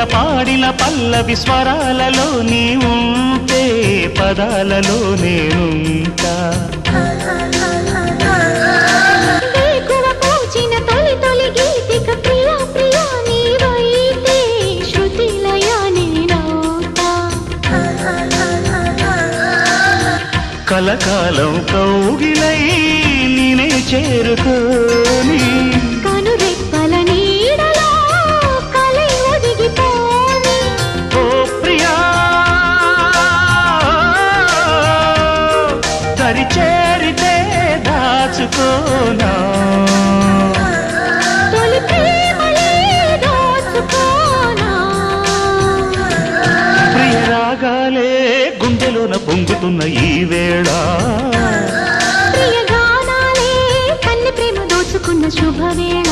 పాడిన పల్లవి స్వరాలలో నీ ఉంటే పదాలలో నేనుంటా కలకాలం కౌగిలై నేనే చేరుకోని కనురెప్పల నీడలో కలై ఒదిగిపోని ఓ ప్రియా దరి చేరితే దాచుకోనా తొలి ప్రేమలే దోచుకోనా ప్రియ రాగాలే గుండెలోన పొంగుతున్న ఈ వేళ ప్రియ గానాలే కన్నె ప్రేమ దోచుకున్న శుభవేళ